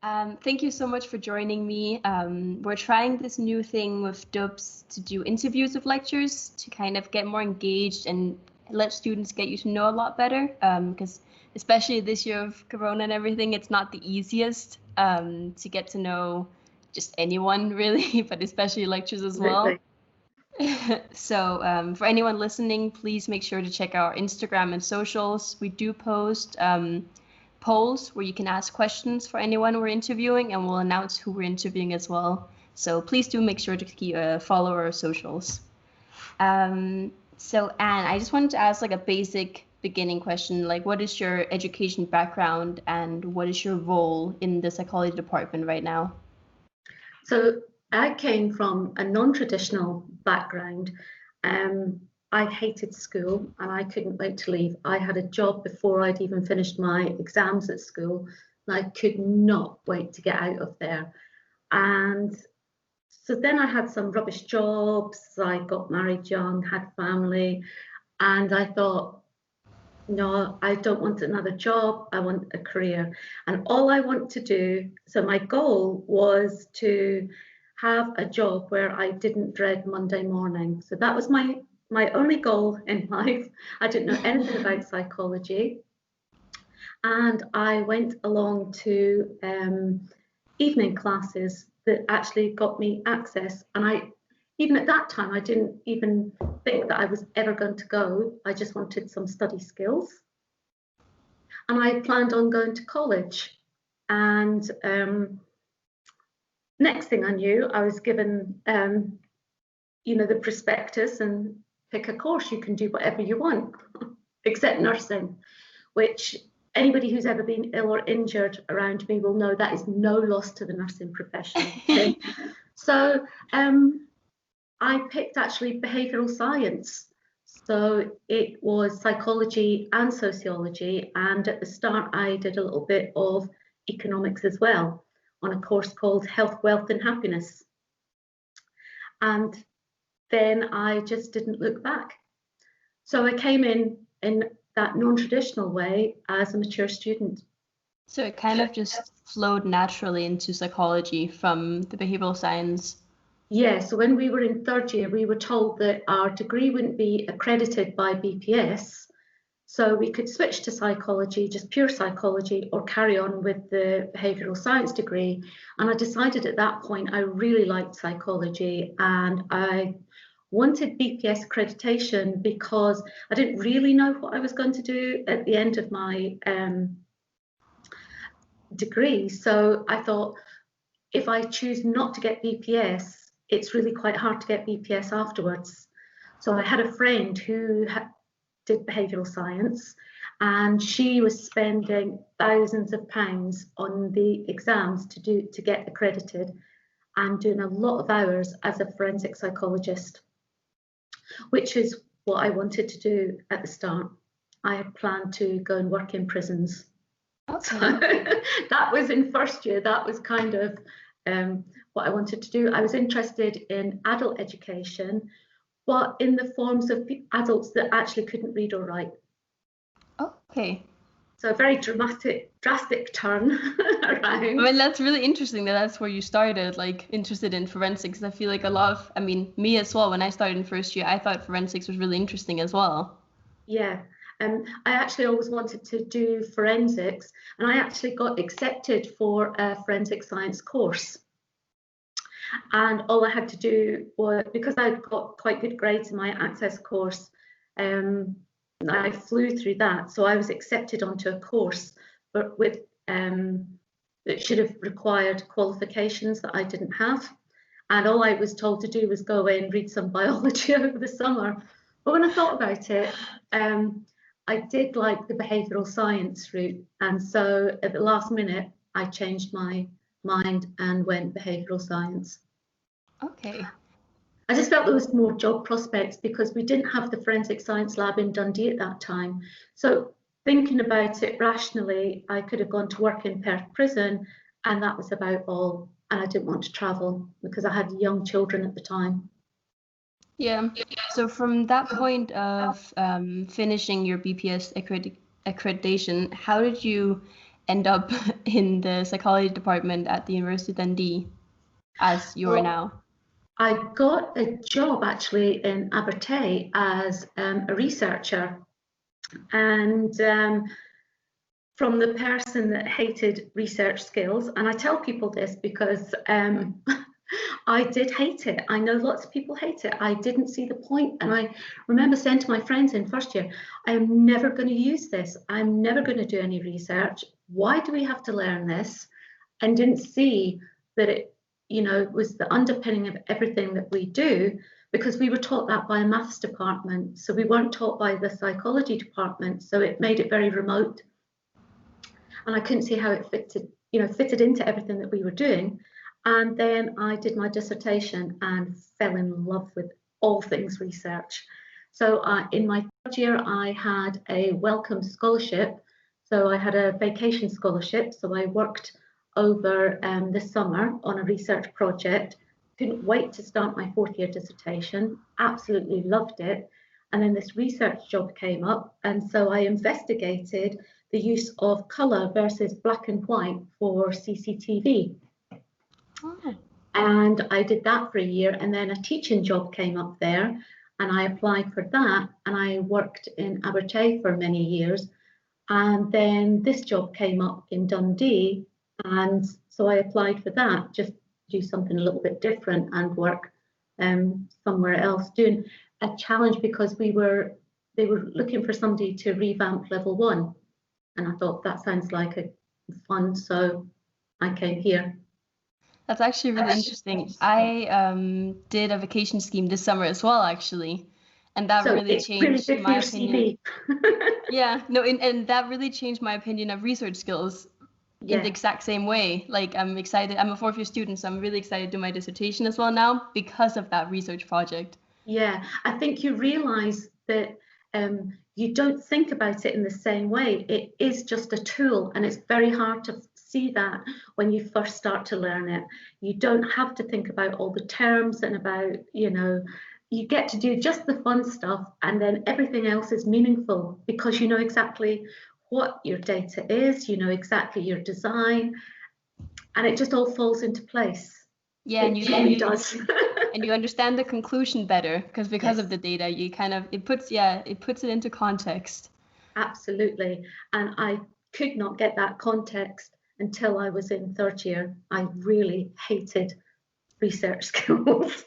Thank you so much for joining me. We're trying this new thing with DUPS to do interviews of lectures to kind of get more engaged and let students get you to know a lot better. Because especially this year of Corona and everything, it's not the easiest to get to know just anyone really, but especially lectures as well. Absolutely. So for anyone listening, please make sure to check our Instagram and socials. We do post polls where you can ask questions for anyone we're interviewing, and we'll announce who we're interviewing as well. So please do make sure to follow our socials. So Anne, I just wanted to ask like a basic beginning question, like what is your education background and what is your role in the psychology department right now? So I came from a non-traditional background. I hated school and I couldn't wait to leave. I had a job before I'd even finished my exams at school, and I could not wait to get out of there. And so then I had some rubbish jobs. I got married young, had family, and I thought, no, I don't want another job. I want a career. And all I want to do, so my goal was to have a job where I didn't dread Monday morning. So that was my only goal in life. I didn't know anything about psychology. And I went along to evening classes that actually got me access. And even at that time, I didn't even think that I was ever going to go. I just wanted some study skills. And I planned on going to college. And next thing I knew, I was given, the prospectus and pick a course. You can do whatever you want, except nursing, which anybody who's ever been ill or injured around me will know that is no loss to the nursing profession. Okay? So I picked actually behavioural science. So it was psychology and sociology. And at the start, I did a little bit of economics as well on a course called Health, Wealth and Happiness. And then I just didn't look back. So I came in that non-traditional way as a mature student. So it kind of just flowed naturally into psychology from the behavioral science. Yeah, so when we were in third year, we were told that our degree wouldn't be accredited by BPS. So we could switch to psychology, just pure psychology, or carry on with the behavioural science degree. And I decided at that point I really liked psychology and I wanted BPS accreditation because I didn't really know what I was going to do at the end of my degree. So I thought, if I choose not to get BPS, it's really quite hard to get BPS afterwards. So I had a friend who did behavioural science, and she was spending thousands of pounds on the exams to get accredited, and doing a lot of hours as a forensic psychologist, which is what I wanted to do at the start. I had planned to go and work in prisons. Okay. So that was in first year. That was kind of what I wanted to do. I was interested in adult education, but in the forms of adults that actually couldn't read or write. Okay. So a very drastic turn around. I mean, that's really interesting that that's where you started, like interested in forensics. I feel like a lot of, I mean, me as well, when I started in first year, I thought forensics was really interesting as well. Yeah. I actually always wanted to do forensics, and I actually got accepted for a forensic science course. And all I had to do was, because I'd got quite good grades in my access course, I flew through that. So I was accepted onto a course with that should have required qualifications that I didn't have. And all I was told to do was go away and read some biology over the summer. But when I thought about it, I did like the behavioural science route. And so at the last minute, I changed my mind and went behavioural science. Okay. I just felt there was more job prospects because we didn't have the forensic science lab in Dundee at that time. So thinking about it rationally, I could have gone to work in Perth prison, and that was about all. And I didn't want to travel because I had young children at the time. Yeah. So from that point of finishing your BPS accreditation, how did you end up in the psychology department at the University of Dundee as you are Well, now? I got a job actually in Abertay as a researcher, and from the person that hated research skills, and I tell people this because I did hate it. I know lots of people hate it. I didn't see the point, and I remember saying to my friends in first year, I am never going to use this. I'm never going to do any research. Why do we have to learn this? And didn't see that it, was the underpinning of everything that we do, because we were taught that by a maths department. So we weren't taught by the psychology department. So it made it very remote. And I couldn't see how it fitted into everything that we were doing. And then I did my dissertation and fell in love with all things research. So in my third year, I had a welcome scholarship. So I had a vacation scholarship. So I worked over the summer on a research project. Couldn't wait to start my fourth year dissertation. Absolutely loved it. And then this research job came up. And so I investigated the use of colour versus black and white for CCTV. Oh. And I did that for a year, and then a teaching job came up there, and I applied for that, and I worked in Abertay for many years. And then this job came up in Dundee, and so I applied for that, just to do something a little bit different and work somewhere else, doing a challenge, because they were looking for somebody to revamp level 1. And I thought that sounds like a fun, so I came here. That's actually really interesting. I did a vacation scheme this summer as well, actually, and that really changed my opinion. Yeah, no, and that really changed my opinion of research skills in the exact same way. Like, I'm excited. I'm a fourth year student, so I'm really excited to do my dissertation as well now because of that research project. Yeah, I think you realize that you don't think about it in the same way. It is just a tool, and it's very hard to see that when you first start to learn it. You don't have to think about all the terms and about, you get to do just the fun stuff, and then everything else is meaningful because you know exactly what your data is, you know exactly your design, and it just all falls into place. Yeah, and it really does. And you understand the conclusion better because Yes. of the data, you kind of, it puts it into context. Absolutely. And I could not get that context until I was in third year. I really hated research skills.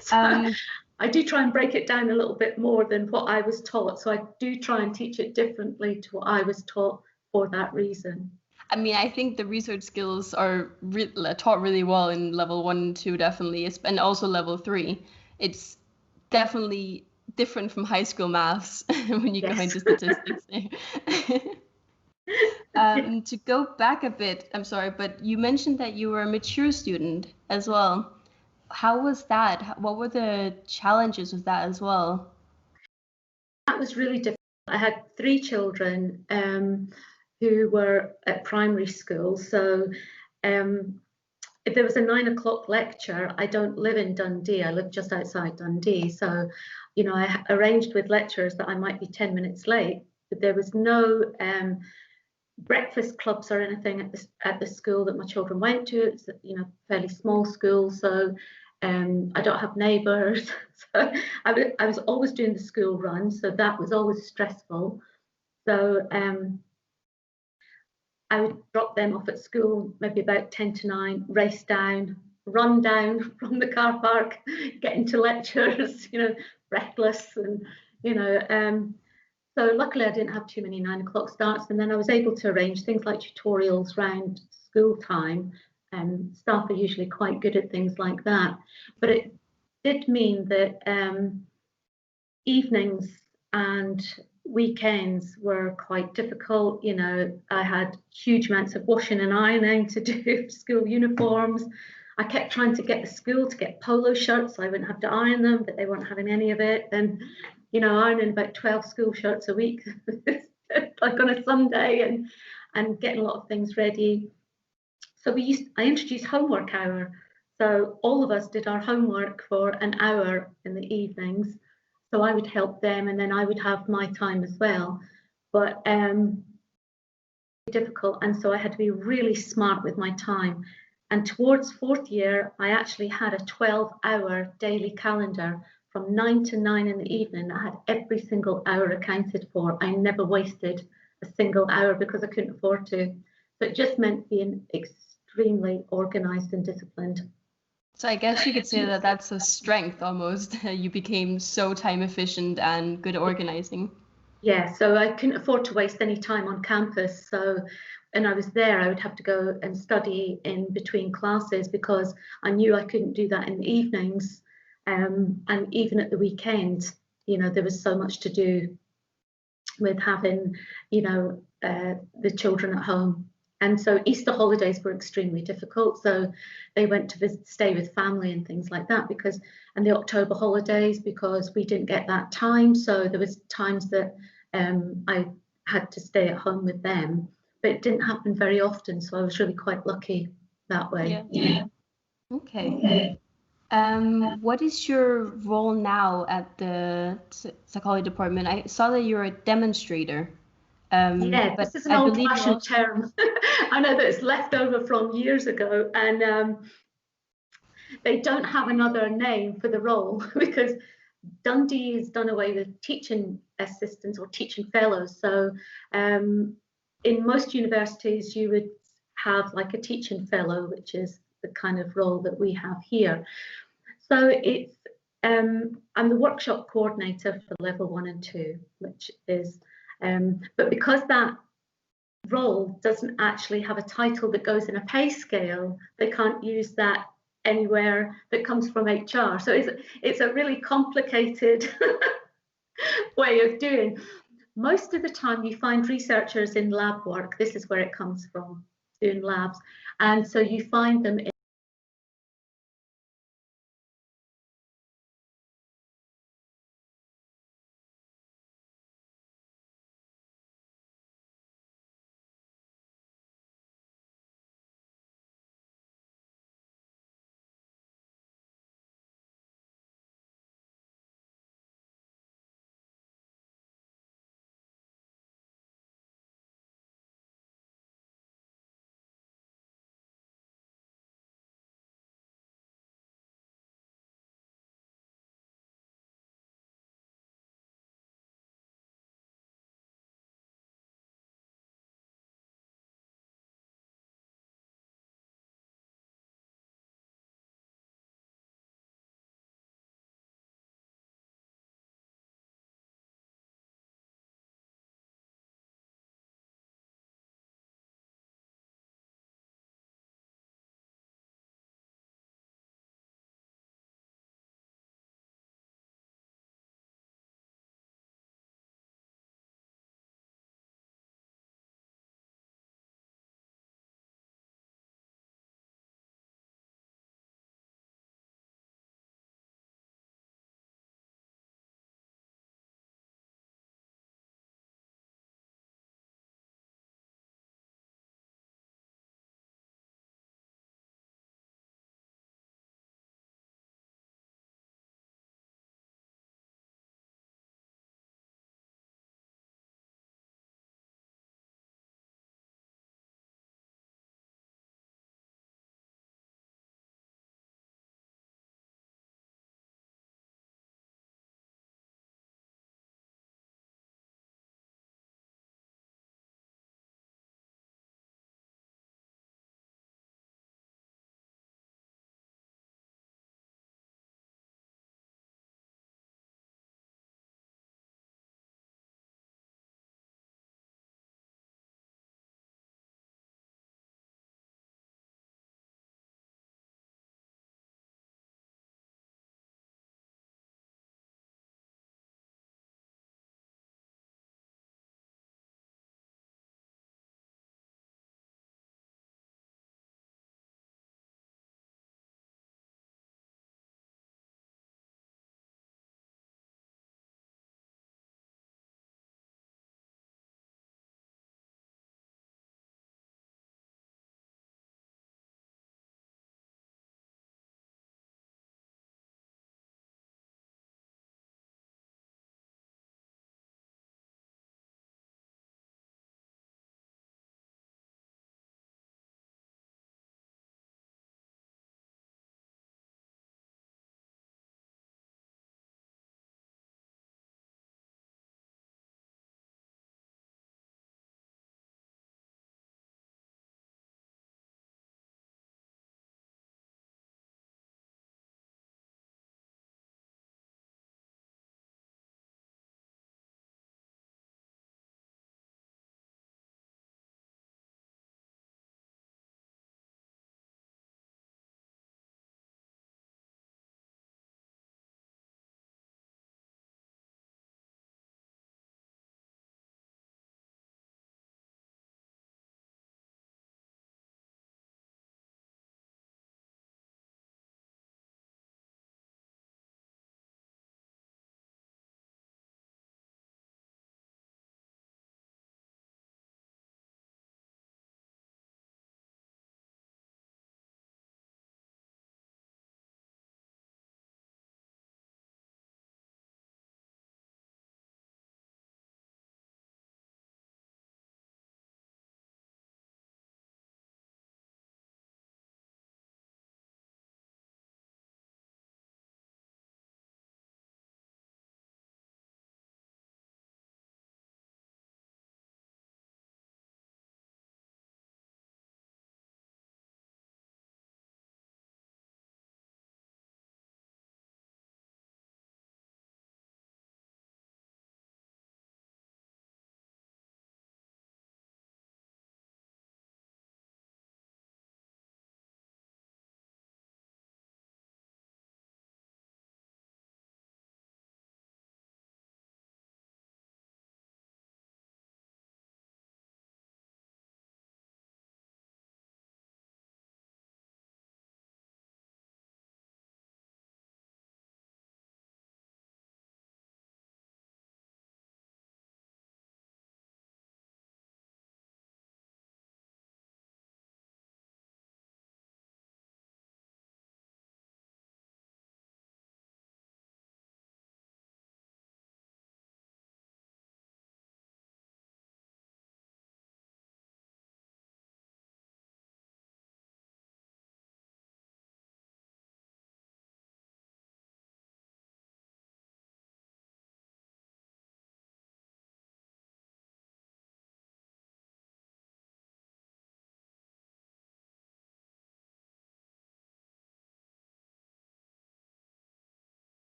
So I do try and break it down a little bit more than what I was taught. So I do try and teach it differently to what I was taught for that reason. I mean, I think the research skills are taught really well in level 1 and 2, definitely, and also level 3. It's definitely different from high school maths when you go into statistics. To go back a bit, I'm sorry, but you mentioned that you were a mature student as well. How was that? What were the challenges with that as well? That was really difficult. I had 3 children who were at primary school. So if there was a 9 o'clock lecture, I don't live in Dundee, I live just outside Dundee. So, I arranged with lecturers that I might be 10 minutes late, but there was no breakfast clubs or anything at the school that my children went to. It's fairly small school, so I don't have neighbours. So I was always doing the school run, so that was always stressful. So I would drop them off at school maybe about 10 to 9, race down, run down from the car park, get into lectures, breathless, and so luckily I didn't have too many 9 o'clock starts, and then I was able to arrange things like tutorials around school time. Staff are usually quite good at things like that, but it did mean that evenings and weekends were quite difficult. I had huge amounts of washing and ironing to do school uniforms. I kept trying to get the school to get polo shirts so I wouldn't have to iron them, but they weren't having any of it. And ironing about 12 school shirts a week, like on a Sunday, and getting a lot of things ready. So I introduced homework hour. So all of us did our homework for an hour in the evenings. So I would help them, and then I would have my time as well. But difficult, and so I had to be really smart with my time. And towards fourth year, I actually had a 12-hour daily calendar from 9 to 9 in the evening. I had every single hour accounted for. I never wasted a single hour because I couldn't afford to. So it just meant being extremely organized and disciplined. So I guess you could say that that's a strength almost. You became so time efficient and good at organizing. Yeah, so I couldn't afford to waste any time on campus. So when I was there, I would have to go and study in between classes because I knew I couldn't do that in the evenings. And even at the weekend, you know, there was so much to do with having, you know, the children at home. And so Easter holidays were extremely difficult. So they went to stay with family and things like that and the October holidays, because we didn't get that time. So there was times that I had to stay at home with them, but it didn't happen very often. So I was really quite lucky that way. Yeah. Okay. What is your role now at the psychology department? I saw that you're a demonstrator. Yeah, But this is an I believe old-fashioned term. I know that it's left over from years ago, and they don't have another name for the role because Dundee has done away with teaching assistants or teaching fellows. So in most universities, you would have like a teaching fellow, which is the kind of role that we have here. So it's I'm the workshop coordinator for level 1 and 2, which is but because that role doesn't actually have a title that goes in a pay scale, they can't use that anywhere that comes from HR. So it's a really complicated way of doing. Most of the time you find researchers in lab work. This is where it comes from, doing labs. And so you find them